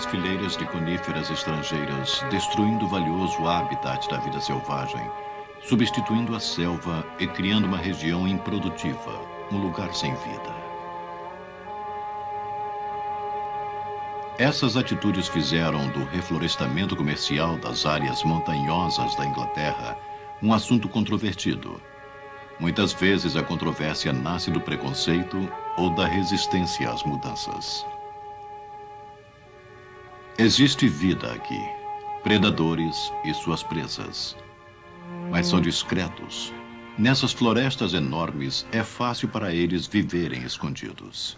as fileiras de coníferas estrangeiras, destruindo o valioso habitat da vida selvagem, substituindo a selva e criando uma região improdutiva, um lugar sem vida. Essas atitudes fizeram do reflorestamento comercial das áreas montanhosas da Inglaterra um assunto controvertido. Muitas vezes a controvérsia nasce do preconceito ou da resistência às mudanças. Existe vida aqui, predadores e suas presas. Mas são discretos. Nessas florestas enormes é fácil para eles viverem escondidos.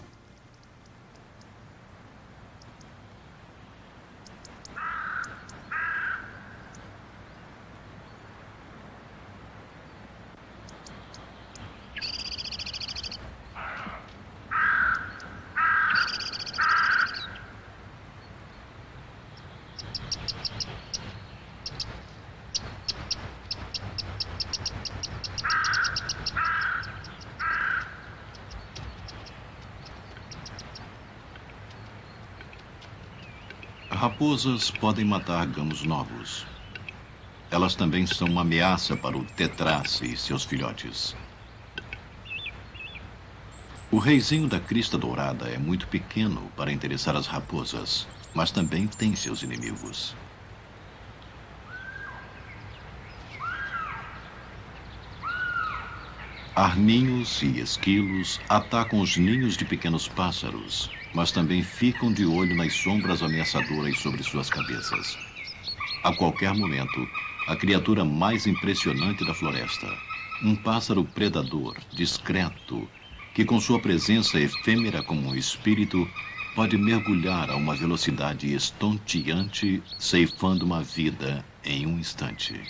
Raposas podem matar gamos novos. Elas também são uma ameaça para o tetrace e seus filhotes. O reizinho da crista dourada é muito pequeno para interessar as raposas, mas também tem seus inimigos. Arminhos e esquilos atacam os ninhos de pequenos pássaros, mas também ficam de olho nas sombras ameaçadoras sobre suas cabeças. A qualquer momento, a criatura mais impressionante da floresta, um pássaro predador, discreto, que com sua presença efêmera como um espírito, pode mergulhar a uma velocidade estonteante, ceifando uma vida em um instante.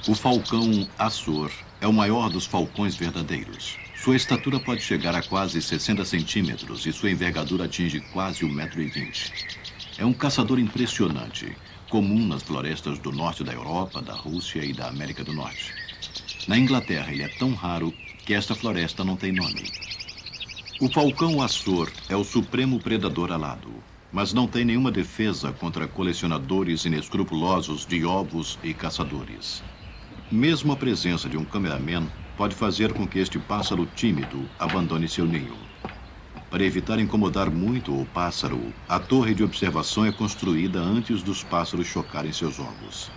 O falcão Açor é o maior dos falcões verdadeiros. Sua estatura pode chegar a quase 60 centímetros e sua envergadura atinge quase 1,20 m. É um caçador impressionante, comum nas florestas do norte da Europa, da Rússia e da América do Norte. Na Inglaterra, ele é tão raro que esta floresta não tem nome. O falcão Açor é o supremo predador alado, mas não tem nenhuma defesa contra colecionadores inescrupulosos de ovos e caçadores. Mesmo a presença de um cameraman pode fazer com que este pássaro tímido abandone seu ninho. Para evitar incomodar muito o pássaro, a torre de observação é construída antes dos pássaros chocarem seus ovos.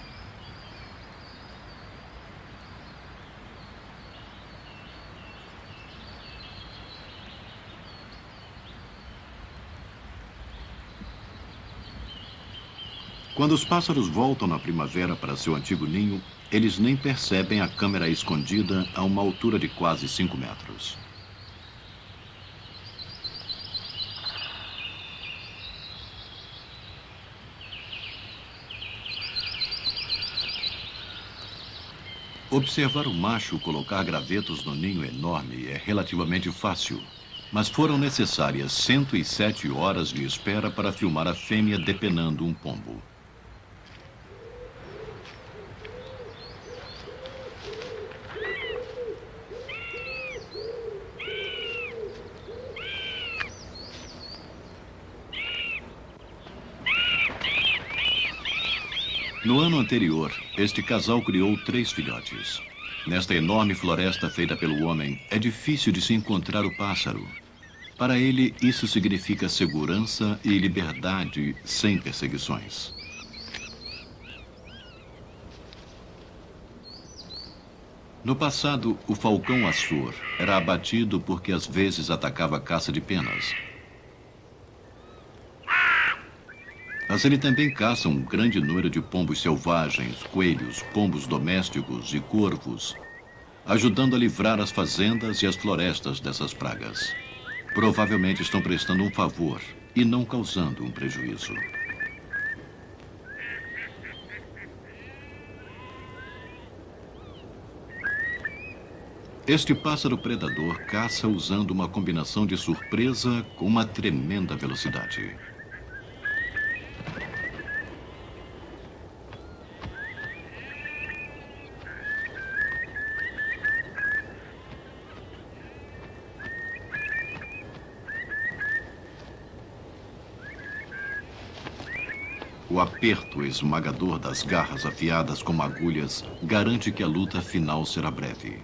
Quando os pássaros voltam na primavera para seu antigo ninho, eles nem percebem a câmera escondida a uma altura de quase 5 metros. Observar o macho colocar gravetos no ninho enorme é relativamente fácil, mas foram necessárias 107 horas de espera para filmar a fêmea depenando um pombo. No ano anterior, este casal criou 3 filhotes. Nesta enorme floresta feita pelo homem, é difícil de se encontrar o pássaro. Para ele, isso significa segurança e liberdade sem perseguições. No passado, o falcão Açor era abatido porque às vezes atacava a caça de penas. Mas ele também caça um grande número de pombos selvagens, coelhos, pombos domésticos e corvos, ajudando a livrar as fazendas e as florestas dessas pragas. Provavelmente estão prestando um favor e não causando um prejuízo. Este pássaro predador caça usando uma combinação de surpresa com uma tremenda velocidade. O aperto esmagador das garras afiadas como agulhas garante que a luta final será breve.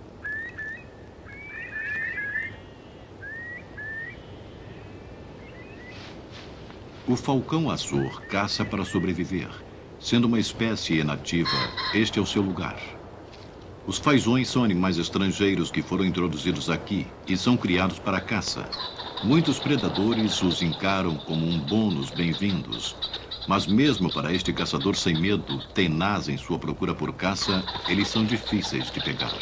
O falcão azor caça para sobreviver. Sendo uma espécie inativa, este é o seu lugar. Os fazões são animais estrangeiros que foram introduzidos aqui e são criados para a caça. Muitos predadores os encaram como um bônus bem-vindos. Mas mesmo para este caçador sem medo, tenaz em sua procura por caça, eles são difíceis de pegar.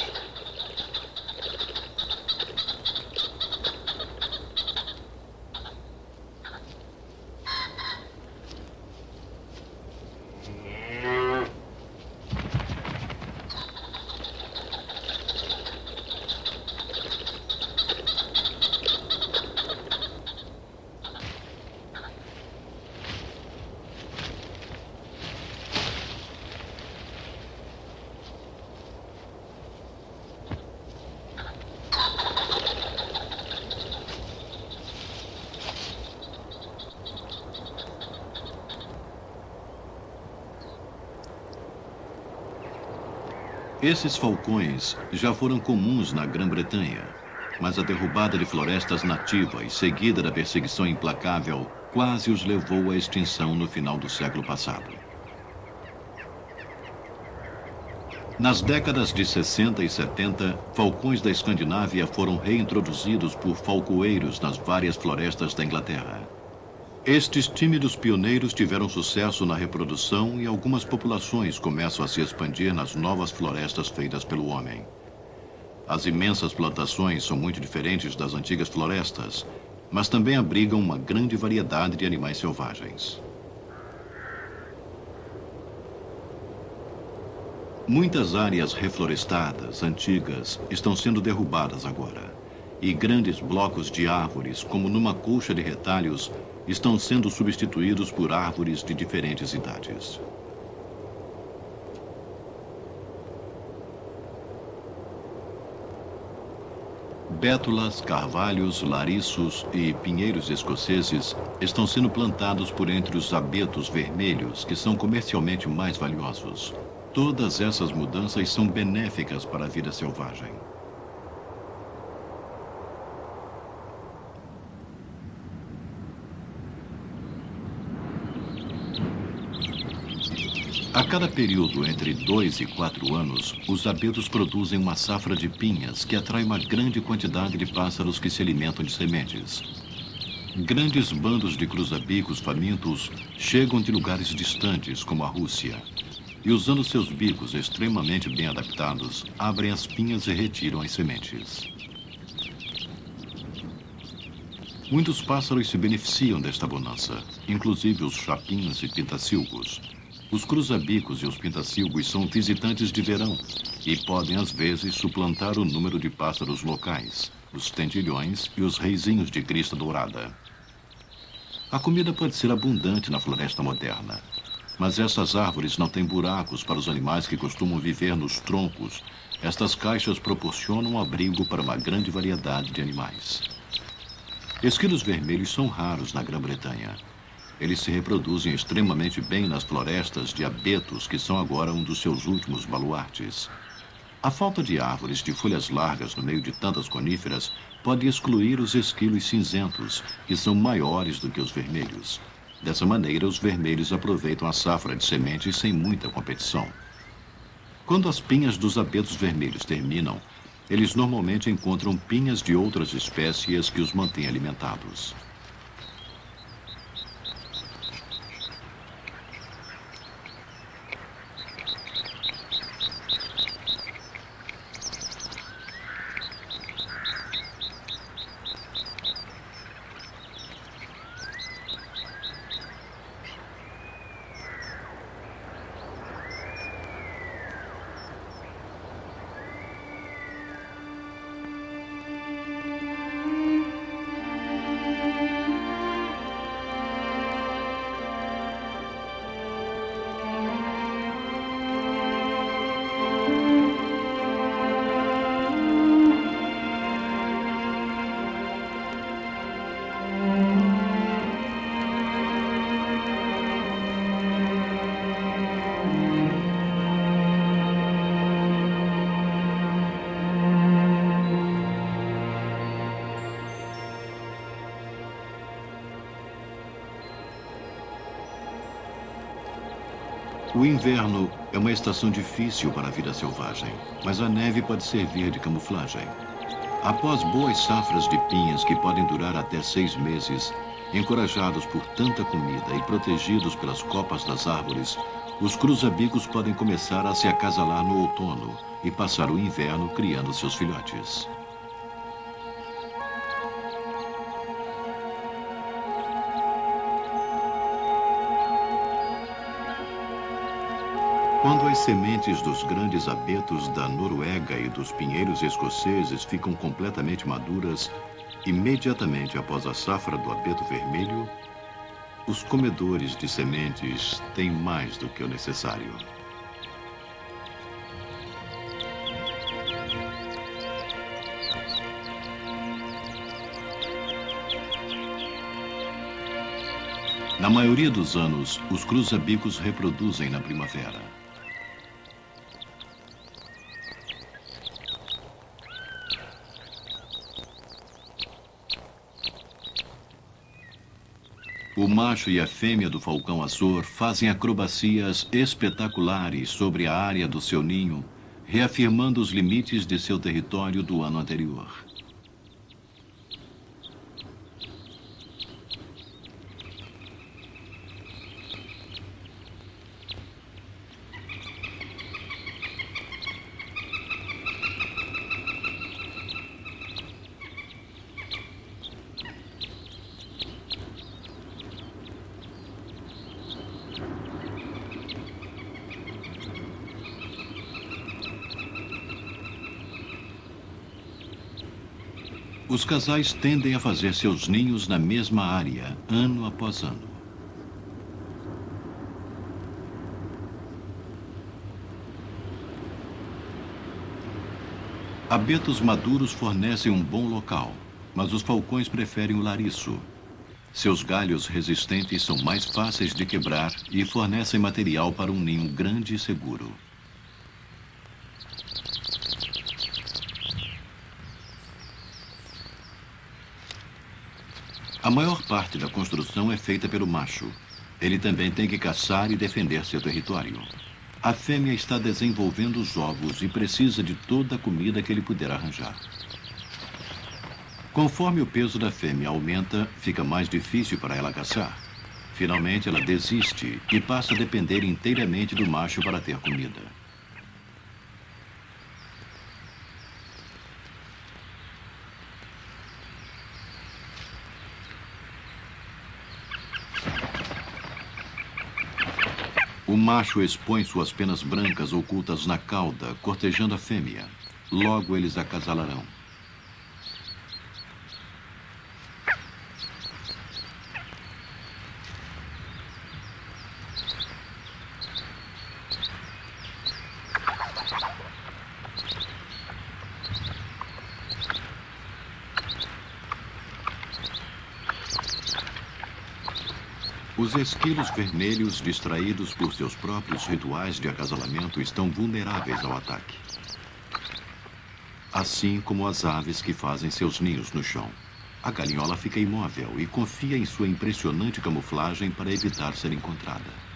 Esses falcões já foram comuns na Grã-Bretanha, mas a derrubada de florestas nativas, seguida da perseguição implacável, quase os levou à extinção no final do século passado. Nas décadas de 60 e 70, falcões da Escandinávia foram reintroduzidos por falcoeiros nas várias florestas da Inglaterra. Estes tímidos pioneiros tiveram sucesso na reprodução e algumas populações começam a se expandir nas novas florestas feitas pelo homem. As imensas plantações são muito diferentes das antigas florestas, mas também abrigam uma grande variedade de animais selvagens. Muitas áreas reflorestadas, antigas, estão sendo derrubadas agora. E grandes blocos de árvores, como numa colcha de retalhos, estão sendo substituídos por árvores de diferentes idades. Bétulas, carvalhos, lariços e pinheiros escoceses estão sendo plantados por entre os abetos vermelhos, que são comercialmente mais valiosos. Todas essas mudanças são benéficas para a vida selvagem. A cada período entre 2 e 4 anos, os abetos produzem uma safra de pinhas que atrai uma grande quantidade de pássaros que se alimentam de sementes. Grandes bandos de cruzabicos famintos chegam de lugares distantes, como a Rússia, e usando seus bicos extremamente bem adaptados, abrem as pinhas e retiram as sementes. Muitos pássaros se beneficiam desta bonança, inclusive os chapins e pintacilgos. Os cruzabicos e os pintacilgos são visitantes de verão e podem, às vezes, suplantar o número de pássaros locais, os tendilhões e os reizinhos de crista dourada. A comida pode ser abundante na floresta moderna, mas essas árvores não têm buracos para os animais que costumam viver nos troncos. Estas caixas proporcionam abrigo para uma grande variedade de animais. Esquilos vermelhos são raros na Grã-Bretanha. Eles se reproduzem extremamente bem nas florestas de abetos, que são agora um dos seus últimos baluartes. A falta de árvores de folhas largas no meio de tantas coníferas pode excluir os esquilos cinzentos, que são maiores do que os vermelhos. Dessa maneira, os vermelhos aproveitam a safra de sementes sem muita competição. Quando as pinhas dos abetos vermelhos terminam, eles normalmente encontram pinhas de outras espécies que os mantêm alimentados. O inverno é uma estação difícil para a vida selvagem, mas a neve pode servir de camuflagem. Após boas safras de pinhas que podem durar até 6 meses, encorajados por tanta comida e protegidos pelas copas das árvores, os cruza-bicos podem começar a se acasalar no outono e passar o inverno criando seus filhotes. Quando as sementes dos grandes abetos da Noruega e dos pinheiros escoceses ficam completamente maduras, imediatamente após a safra do abeto vermelho, os comedores de sementes têm mais do que o necessário. Na maioria dos anos, os cruza-bicos reproduzem na primavera. O macho e a fêmea do falcão azor fazem acrobacias espetaculares sobre a área do seu ninho, reafirmando os limites de seu território do ano anterior. Os casais tendem a fazer seus ninhos na mesma área, ano após ano. Abetos maduros fornecem um bom local, mas os falcões preferem o lariço. Seus galhos resistentes são mais fáceis de quebrar e fornecem material para um ninho grande e seguro. A maior parte da construção é feita pelo macho. Ele também tem que caçar e defender seu território. A fêmea está desenvolvendo os ovos e precisa de toda a comida que ele puder arranjar. Conforme o peso da fêmea aumenta, fica mais difícil para ela caçar. Finalmente, ela desiste e passa a depender inteiramente do macho para ter comida. O macho expõe suas penas brancas ocultas na cauda, cortejando a fêmea. Logo eles acasalarão. Os esquilos vermelhos, distraídos por seus próprios rituais de acasalamento, estão vulneráveis ao ataque. Assim como as aves que fazem seus ninhos no chão. A galinhola fica imóvel e confia em sua impressionante camuflagem para evitar ser encontrada.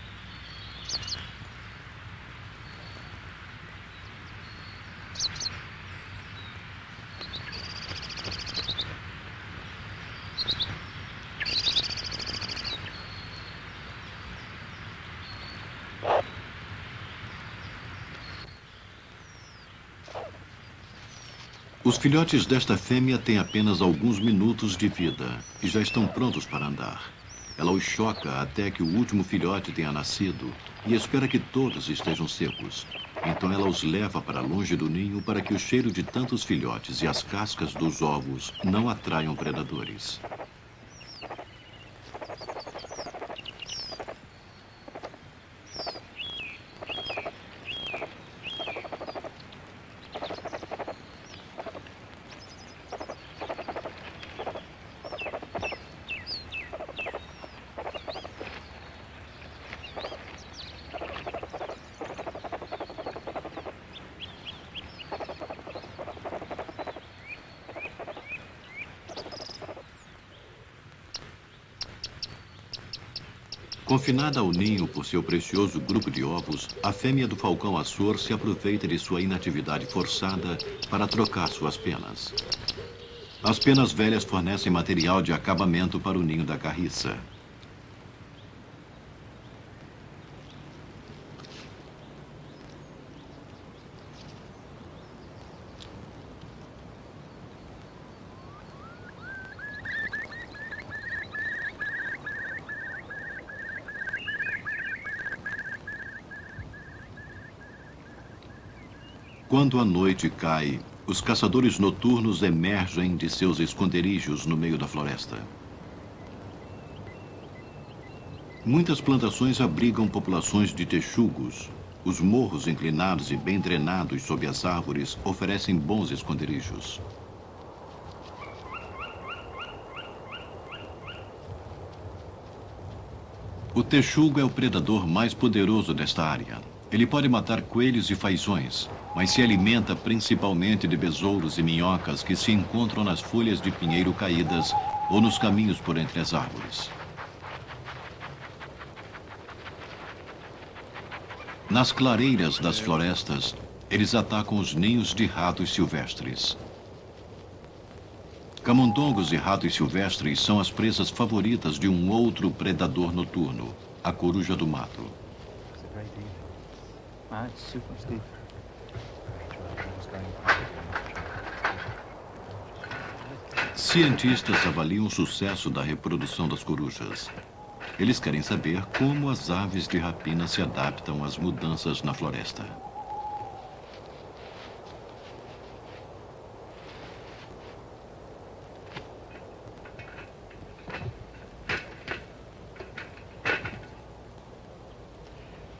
Os filhotes desta fêmea têm apenas alguns minutos de vida e já estão prontos para andar. Ela os choca até que o último filhote tenha nascido e espera que todos estejam secos. Então ela os leva para longe do ninho para que o cheiro de tantos filhotes e as cascas dos ovos não atraiam predadores. Confinada ao ninho por seu precioso grupo de ovos, a fêmea do falcão açor se aproveita de sua inatividade forçada para trocar suas penas. As penas velhas fornecem material de acabamento para o ninho da carriça. Quando a noite cai, os caçadores noturnos emergem de seus esconderijos no meio da floresta. Muitas plantações abrigam populações de texugos. Os morros inclinados e bem drenados sob as árvores oferecem bons esconderijos. O texugo é o predador mais poderoso desta área. Ele pode matar coelhos e faições, mas se alimenta principalmente de besouros e minhocas que se encontram nas folhas de pinheiro caídas ou nos caminhos por entre as árvores. Nas clareiras das florestas, eles atacam os ninhos de ratos silvestres. Camundongos e ratos silvestres são as presas favoritas de um outro predador noturno, a coruja do mato. Cientistas avaliam o sucesso da reprodução das corujas. Eles querem saber como as aves de rapina se adaptam às mudanças na floresta.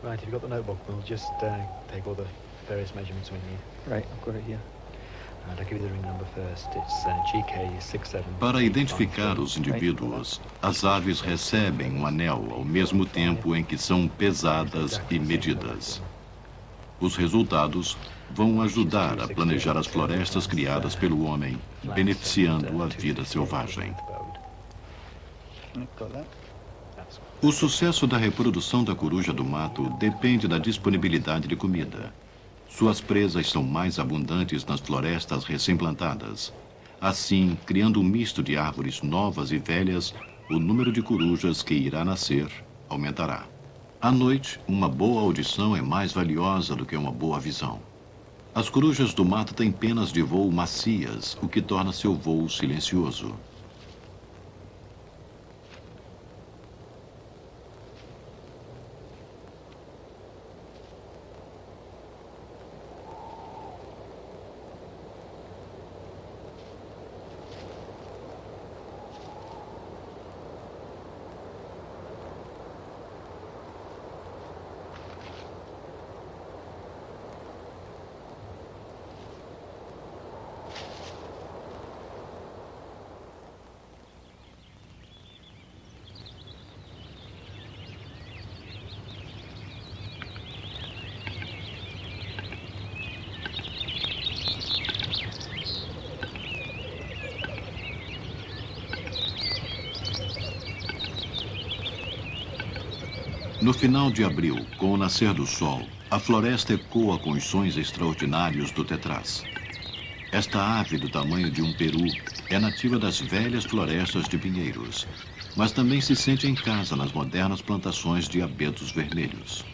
Right, if you've got the notebook, we'll just take all the various measurements we need. Right, I've got it here. And I'll give you the ring number first. It's GK67. Para identificar os indivíduos, as aves recebem um anel ao mesmo tempo em que são pesadas e medidas. Os resultados vão ajudar a planejar as florestas criadas pelo homem, beneficiando a vida selvagem. Got that. O sucesso da reprodução da coruja do mato depende da disponibilidade de comida. Suas presas são mais abundantes nas florestas recém-plantadas. Assim, criando um misto de árvores novas e velhas, o número de corujas que irá nascer aumentará. À noite, uma boa audição é mais valiosa do que uma boa visão. As corujas do mato têm penas de voo macias, o que torna seu voo silencioso. No final de abril, com o nascer do sol, a floresta ecoa com os sons extraordinários do tetraz. Esta ave do tamanho de um peru é nativa das velhas florestas de pinheiros, mas também se sente em casa nas modernas plantações de abetos vermelhos.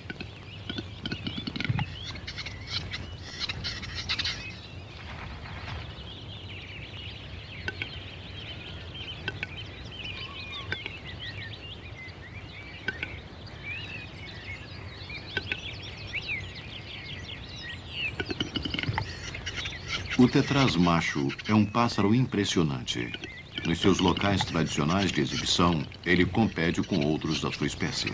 O tetraz macho é um pássaro impressionante. Nos seus locais tradicionais de exibição, ele compete com outros da sua espécie.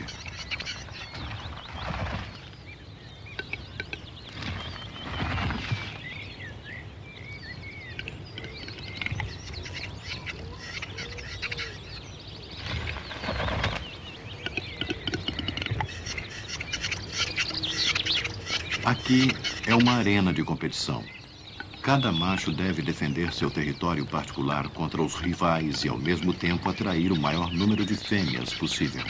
Aqui é uma arena de competição. Cada macho deve defender seu território particular contra os rivais e, ao mesmo tempo, atrair o maior número de fêmeas possível.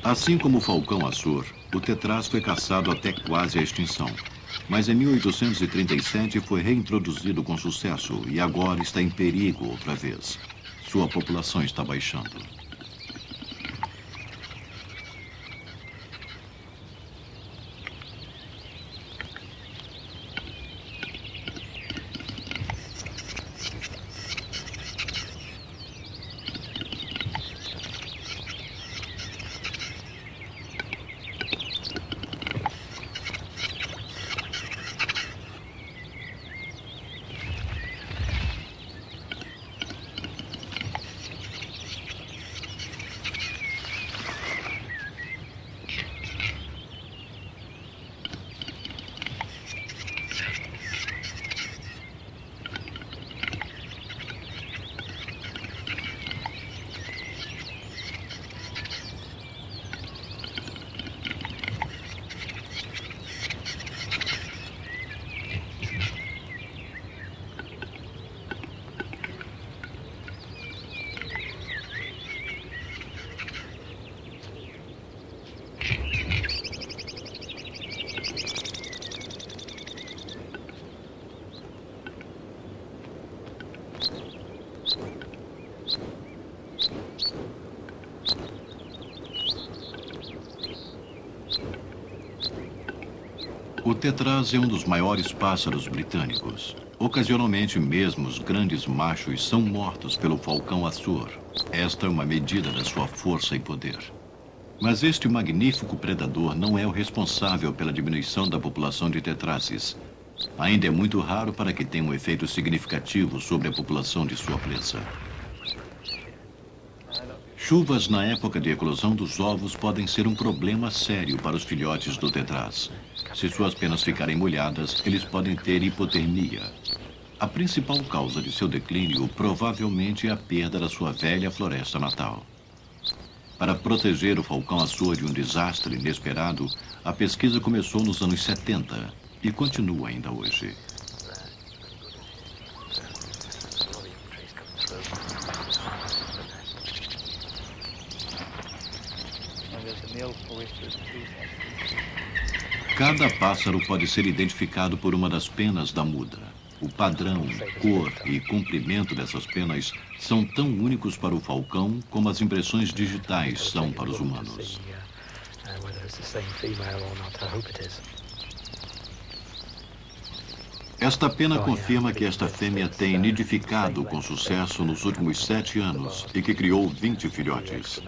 Assim como o falcão açor, o tetraz foi caçado até quase a extinção. Mas em 1837 foi reintroduzido com sucesso e agora está em perigo outra vez. Sua população está baixando. O tetraz é um dos maiores pássaros britânicos. Ocasionalmente, mesmo os grandes machos são mortos pelo falcão açor. Esta é uma medida da sua força e poder. Mas este magnífico predador não é o responsável pela diminuição da população de tetrazes. Ainda é muito raro para que tenha um efeito significativo sobre a população de sua presa. Chuvas na época de eclosão dos ovos podem ser um problema sério para os filhotes do tetraz. Se suas penas ficarem molhadas, eles podem ter hipotermia. A principal causa de seu declínio provavelmente é a perda da sua velha floresta natal. Para proteger o falcão açor de um desastre inesperado, a pesquisa começou nos anos 70 e continua ainda hoje. Cada pássaro pode ser identificado por uma das penas da muda. O padrão, cor e comprimento dessas penas são tão únicos para o falcão como as impressões digitais são para os humanos. Esta pena confirma que esta fêmea tem nidificado com sucesso nos últimos 7 anos e que criou 20 filhotes.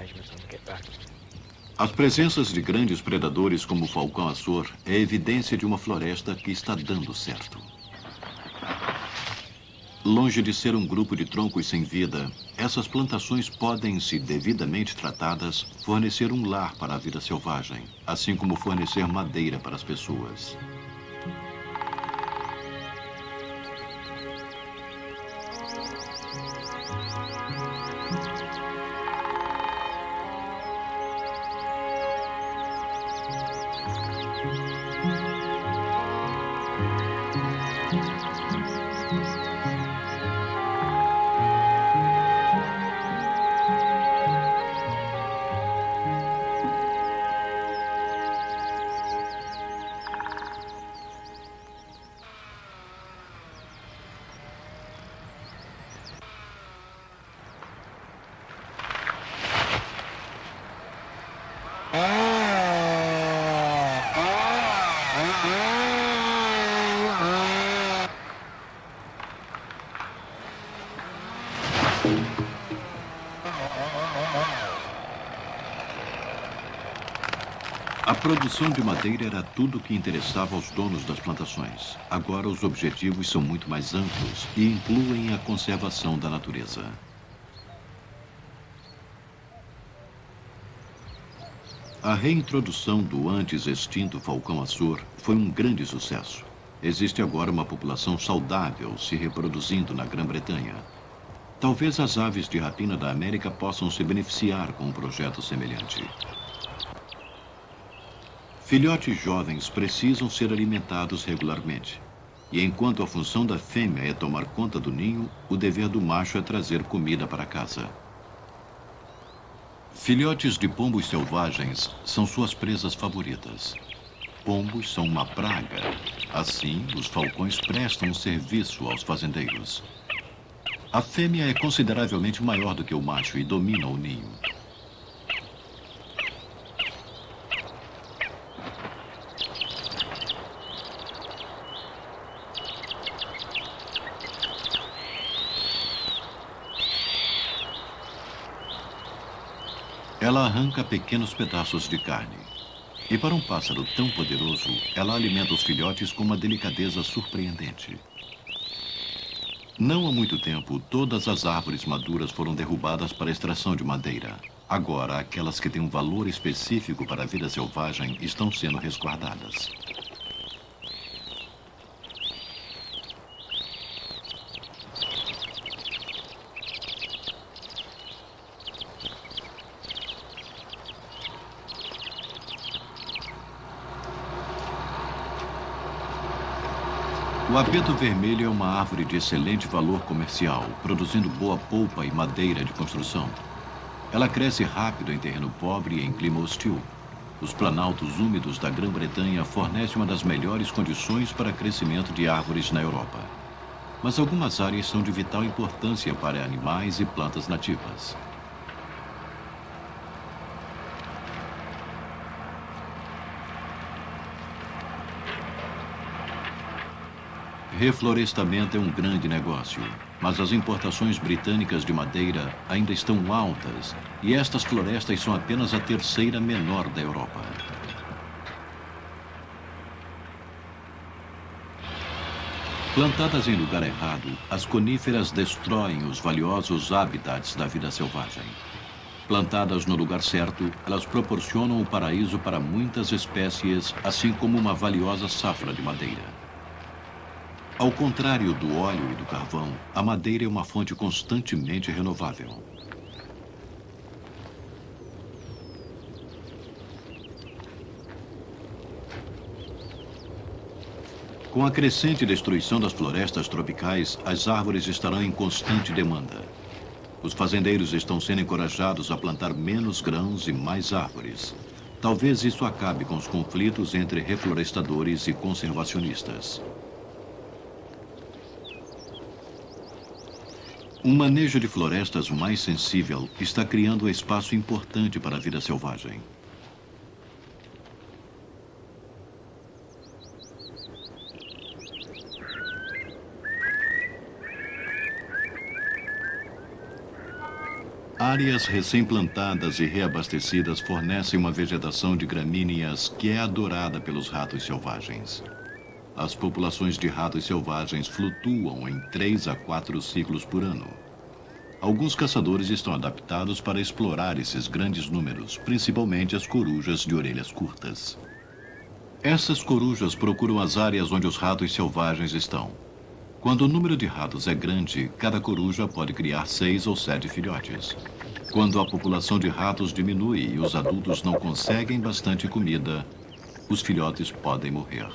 As presenças de grandes predadores como o falcão açor é evidência de uma floresta que está dando certo. Longe de ser um grupo de troncos sem vida, essas plantações podem, se devidamente tratadas, fornecer um lar para a vida selvagem, assim como fornecer madeira para as pessoas. A produção de madeira era tudo o que interessava aos donos das plantações. Agora os objetivos são muito mais amplos e incluem a conservação da natureza. A reintrodução do antes extinto falcão açor foi um grande sucesso. Existe agora uma população saudável se reproduzindo na Grã-Bretanha. Talvez as aves de rapina da América possam se beneficiar com um projeto semelhante. Filhotes jovens precisam ser alimentados regularmente. E enquanto a função da fêmea é tomar conta do ninho, o dever do macho é trazer comida para casa. Filhotes de pombos selvagens são suas presas favoritas. Pombos são uma praga. Assim, os falcões prestam um serviço aos fazendeiros. A fêmea é consideravelmente maior do que o macho e domina o ninho. Ela arranca pequenos pedaços de carne. E para um pássaro tão poderoso, ela alimenta os filhotes com uma delicadeza surpreendente. Não há muito tempo, todas as árvores maduras foram derrubadas para a extração de madeira. Agora, aquelas que têm um valor específico para a vida selvagem estão sendo resguardadas. O abeto vermelho é uma árvore de excelente valor comercial, produzindo boa polpa e madeira de construção. Ela cresce rápido em terreno pobre e em clima hostil. Os planaltos úmidos da Grã-Bretanha fornecem uma das melhores condições para crescimento de árvores na Europa. Mas algumas áreas são de vital importância para animais e plantas nativas. Reflorestamento é um grande negócio, mas as importações britânicas de madeira ainda estão altas e estas florestas são apenas a terceira menor da Europa. Plantadas em lugar errado, as coníferas destroem os valiosos habitats da vida selvagem. Plantadas no lugar certo, elas proporcionam o paraíso para muitas espécies, assim como uma valiosa safra de madeira. Ao contrário do óleo e do carvão, a madeira é uma fonte constantemente renovável. Com a crescente destruição das florestas tropicais, as árvores estarão em constante demanda. Os fazendeiros estão sendo encorajados a plantar menos grãos e mais árvores. Talvez isso acabe com os conflitos entre reflorestadores e conservacionistas. Um manejo de florestas mais sensível está criando um espaço importante para a vida selvagem. Áreas recém-plantadas e reabastecidas fornecem uma vegetação de gramíneas que é adorada pelos ratos selvagens. As populações de ratos selvagens flutuam em 3 a 4 ciclos por ano. Alguns caçadores estão adaptados para explorar esses grandes números, principalmente as corujas de orelhas curtas. Essas corujas procuram as áreas onde os ratos selvagens estão. Quando o número de ratos é grande, cada coruja pode criar 6 ou 7 filhotes. Quando a população de ratos diminui e os adultos não conseguem bastante comida, os filhotes podem morrer.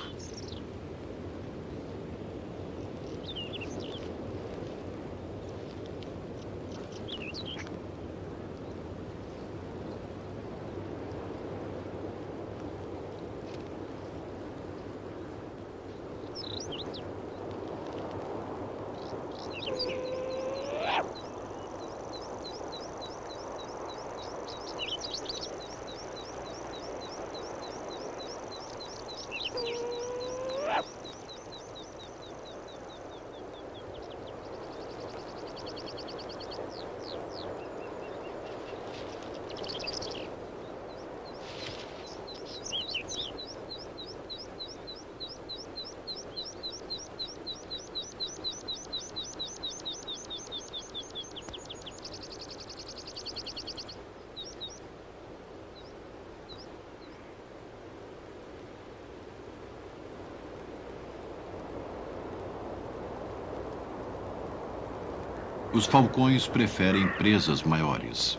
Os falcões preferem presas maiores.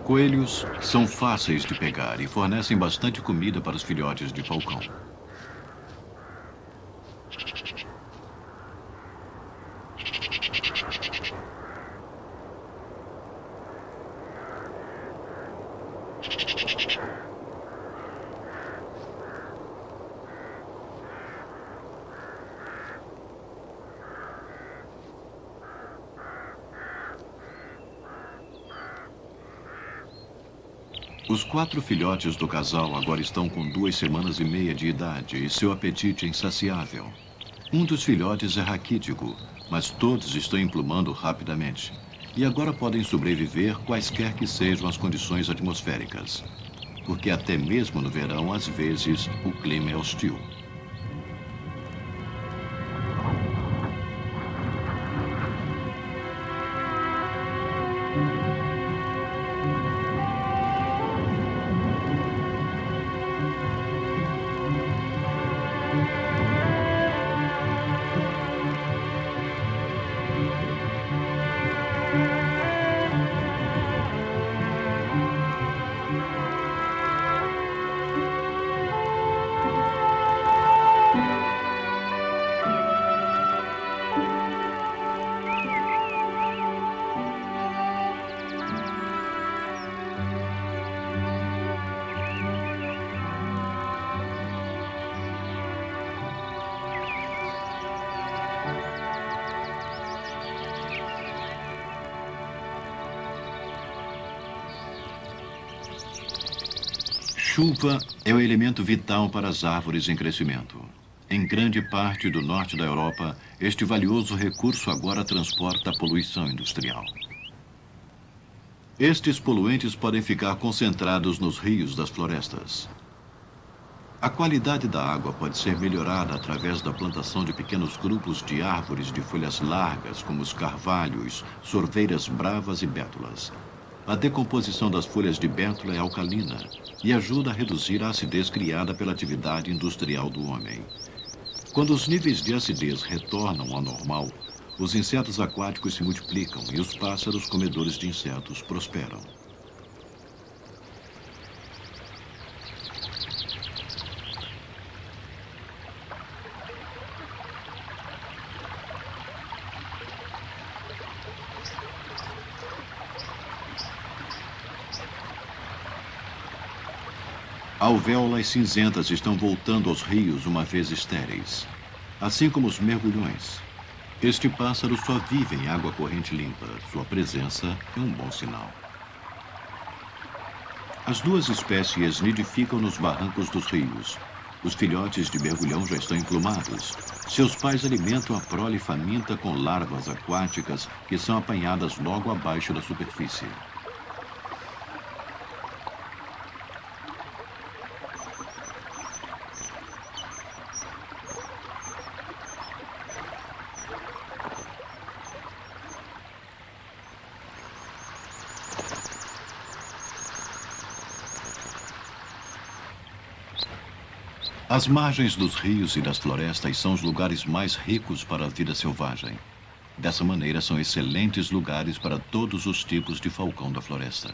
Coelhos são fáceis de pegar e fornecem bastante comida para os filhotes de falcão. Os 4 filhotes do casal agora estão com 2 semanas e meia de idade e seu apetite é insaciável. Um dos filhotes é raquítico, mas todos estão emplumando rapidamente. E agora podem sobreviver quaisquer que sejam as condições atmosféricas. Porque até mesmo no verão, às vezes, o clima é hostil. Chuva é o elemento vital para as árvores em crescimento. Em grande parte do norte da Europa, este valioso recurso agora transporta a poluição industrial. Estes poluentes podem ficar concentrados nos rios das florestas. A qualidade da água pode ser melhorada através da plantação de pequenos grupos de árvores de folhas largas, como os carvalhos, sorveiras bravas e bétulas. A decomposição das folhas de bétula é alcalina e ajuda a reduzir a acidez criada pela atividade industrial do homem. Quando os níveis de acidez retornam ao normal, os insetos aquáticos se multiplicam e os pássaros comedores de insetos prosperam. Alvéolas cinzentas estão voltando aos rios uma vez estéreis, assim como os mergulhões. Este pássaro só vive em água corrente limpa. Sua presença é um bom sinal. As duas espécies nidificam nos barrancos dos rios. Os filhotes de mergulhão já estão emplumados. Seus pais alimentam a prole faminta com larvas aquáticas que são apanhadas logo abaixo da superfície. As margens dos rios e das florestas são os lugares mais ricos para a vida selvagem. Dessa maneira, são excelentes lugares para todos os tipos de falcão da floresta.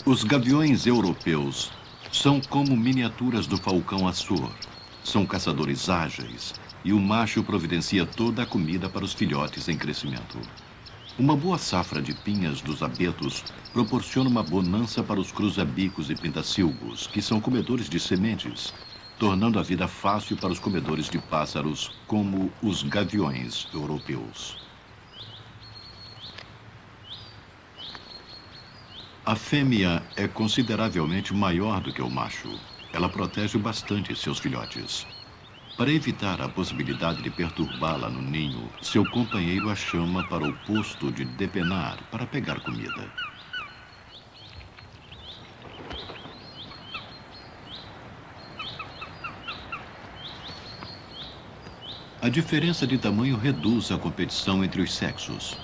Os gaviões europeus são como miniaturas do falcão açor. São caçadores ágeis e o macho providencia toda a comida para os filhotes em crescimento. Uma boa safra de pinhas dos abetos proporciona uma bonança para os cruzabicos e pintacilgos, que são comedores de sementes, tornando a vida fácil para os comedores de pássaros, como os gaviões europeus. A fêmea é consideravelmente maior do que o macho. Ela protege bastante seus filhotes. Para evitar a possibilidade de perturbá-la no ninho, seu companheiro a chama para o posto de depenar para pegar comida. A diferença de tamanho reduz a competição entre os sexos.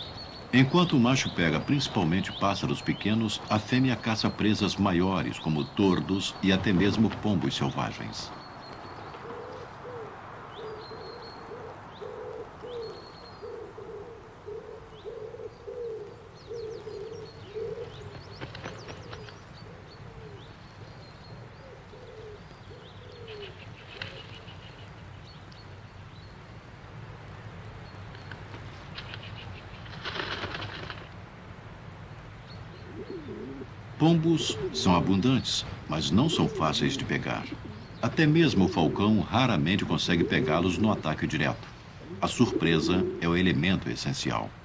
Enquanto o macho pega principalmente pássaros pequenos, a fêmea caça presas maiores, como tordos e até mesmo pombos selvagens. Pombos são abundantes, mas não são fáceis de pegar. Até mesmo o falcão raramente consegue pegá-los no ataque direto. A surpresa é o elemento essencial.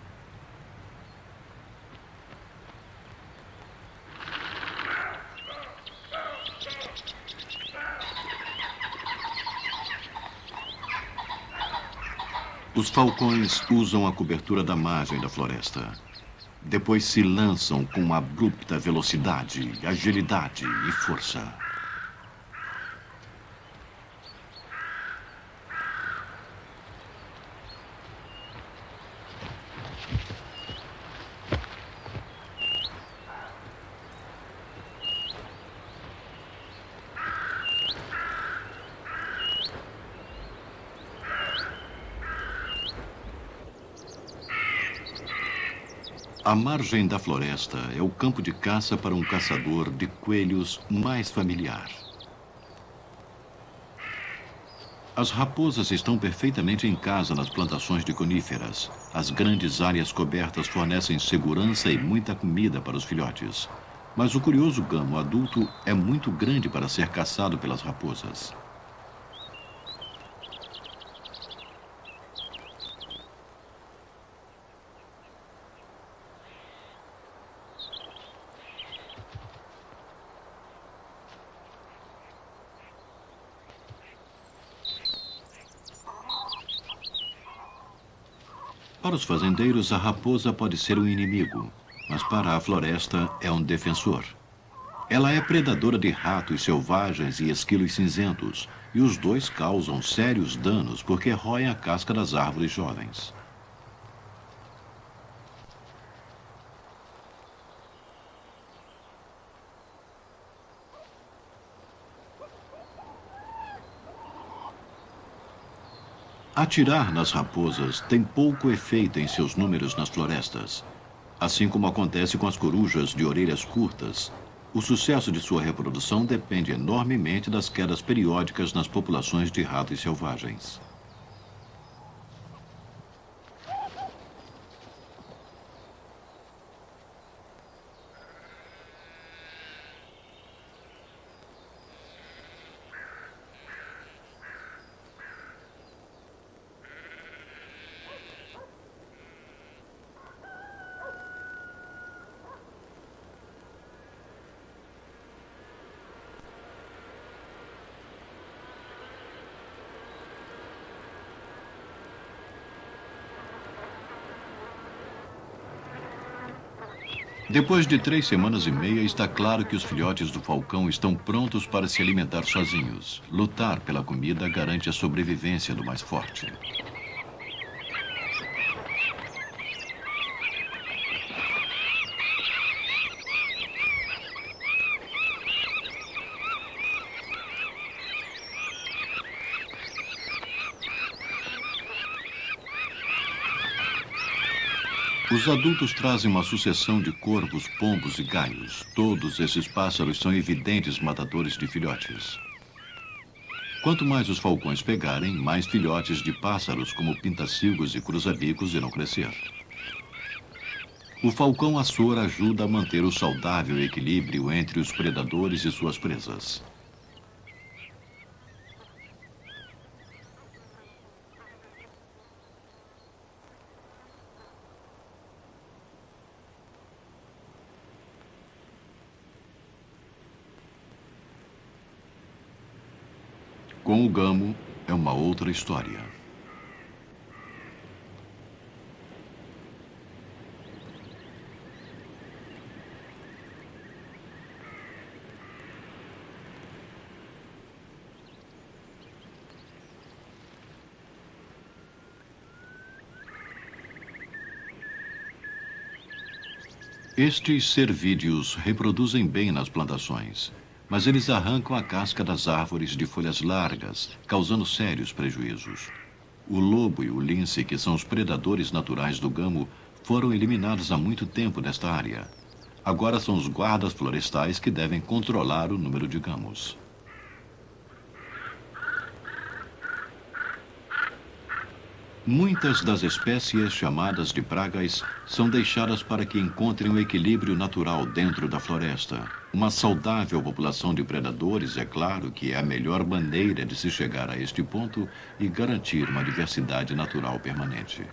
Os falcões usam a cobertura da margem da floresta. Depois se lançam com abrupta velocidade, agilidade e força. A margem da floresta é o campo de caça para um caçador de coelhos mais familiar. As raposas estão perfeitamente em casa nas plantações de coníferas. As grandes áreas cobertas fornecem segurança e muita comida para os filhotes. Mas o curioso gamo adulto é muito grande para ser caçado pelas raposas. Para os fazendeiros, a raposa pode ser um inimigo, mas para a floresta é um defensor. Ela é predadora de ratos selvagens e esquilos cinzentos, e os dois causam sérios danos porque roem a casca das árvores jovens. Atirar nas raposas tem pouco efeito em seus números nas florestas. Assim como acontece com as corujas de orelhas curtas, o sucesso de sua reprodução depende enormemente das quedas periódicas nas populações de ratos selvagens. Depois de 3 semanas e meia, está claro que os filhotes do falcão estão prontos para se alimentar sozinhos. Lutar pela comida garante a sobrevivência do mais forte. Os adultos trazem uma sucessão de corvos, pombos e galhos. Todos esses pássaros são evidentes matadores de filhotes. Quanto mais os falcões pegarem, mais filhotes de pássaros como pintacilgos e cruza-bicos irão crescer. O falcão açor ajuda a manter o saudável equilíbrio entre os predadores e suas presas. Com o gamo, é uma outra história. Estes cervídeos reproduzem bem nas plantações, mas eles arrancam a casca das árvores de folhas largas, causando sérios prejuízos. O lobo e o lince, que são os predadores naturais do gamo, foram eliminados há muito tempo desta área. Agora são os guardas florestais que devem controlar o número de gamos. Muitas das espécies chamadas de pragas são deixadas para que encontrem um equilíbrio natural dentro da floresta. Uma saudável população de predadores, é claro, que é a melhor maneira de se chegar a este ponto e garantir uma diversidade natural permanente.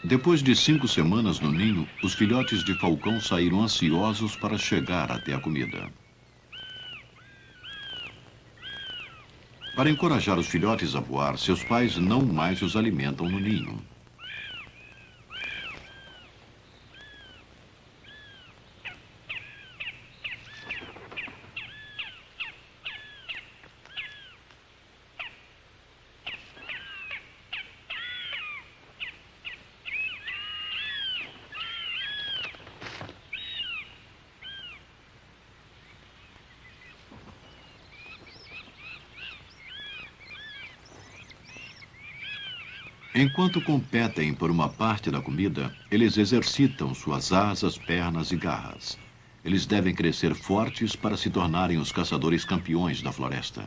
Depois de 5 semanas no ninho, os filhotes de falcão saíram ansiosos para chegar até a comida. Para encorajar os filhotes a voar, seus pais não mais os alimentam no ninho. Enquanto competem por uma parte da comida, eles exercitam suas asas, pernas e garras. Eles devem crescer fortes para se tornarem os caçadores campeões da floresta.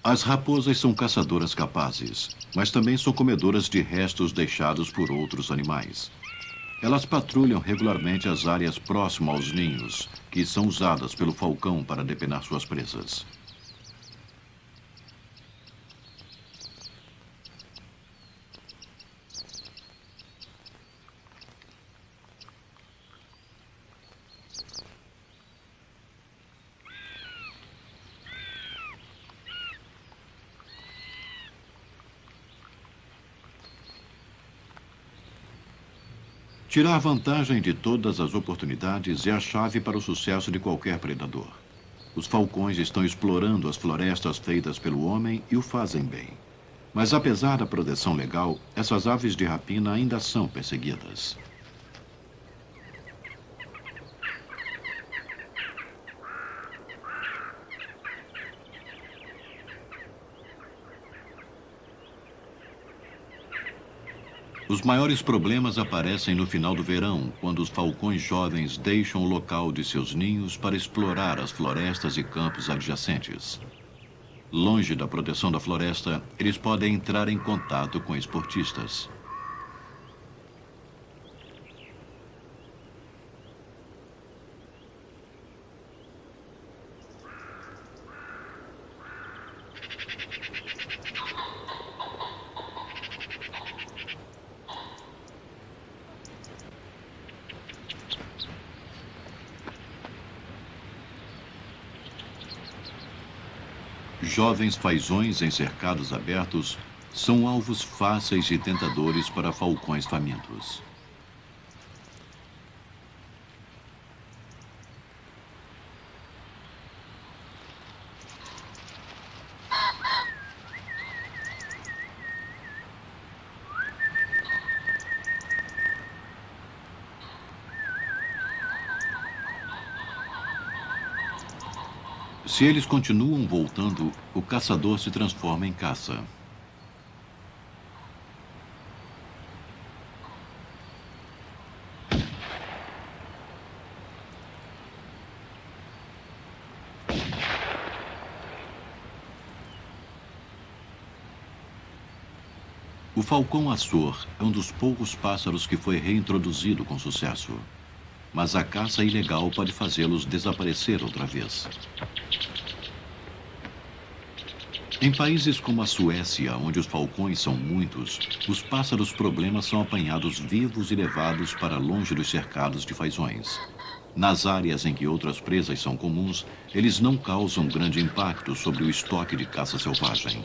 As raposas são caçadoras capazes, mas também são comedoras de restos deixados por outros animais. Elas patrulham regularmente as áreas próximas aos ninhos, que são usadas pelo falcão para depenar suas presas. Tirar vantagem de todas as oportunidades é a chave para o sucesso de qualquer predador. Os falcões estão explorando as florestas feitas pelo homem e o fazem bem. Mas apesar da proteção legal, essas aves de rapina ainda são perseguidas. Os maiores problemas aparecem no final do verão, quando os falcões jovens deixam o local de seus ninhos para explorar as florestas e campos adjacentes. Longe da proteção da floresta, eles podem entrar em contato com esportistas. Jovens fazões em cercados abertos são alvos fáceis e tentadores para falcões famintos. Se eles continuam voltando, o caçador se transforma em caça. O falcão açor é um dos poucos pássaros que foi reintroduzido com sucesso. Mas a caça ilegal pode fazê-los desaparecer outra vez. Em países como a Suécia, onde os falcões são muitos, os pássaros-problema são apanhados vivos e levados para longe dos cercados de fazões. Nas áreas em que outras presas são comuns, eles não causam grande impacto sobre o estoque de caça selvagem.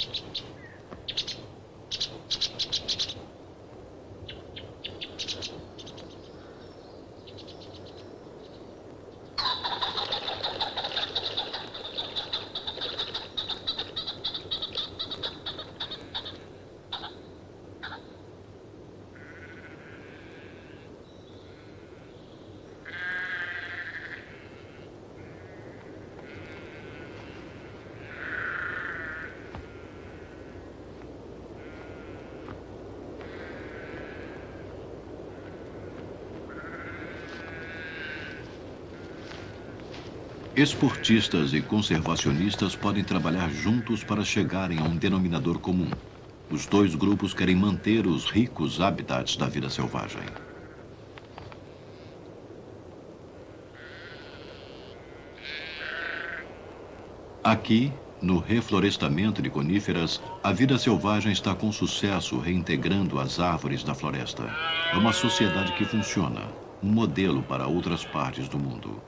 Esportistas e conservacionistas podem trabalhar juntos para chegarem a um denominador comum. Os dois grupos querem manter os ricos habitats da vida selvagem. Aqui, no reflorestamento de coníferas, a vida selvagem está com sucesso reintegrando as árvores da floresta. É uma sociedade que funciona, um modelo para outras partes do mundo.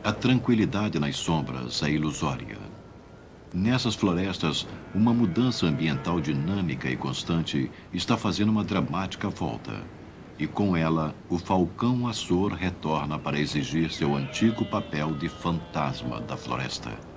A tranquilidade nas sombras é ilusória. Nessas florestas, uma mudança ambiental dinâmica e constante está fazendo uma dramática volta. E com ela, o falcão açor retorna para exigir seu antigo papel de fantasma da floresta.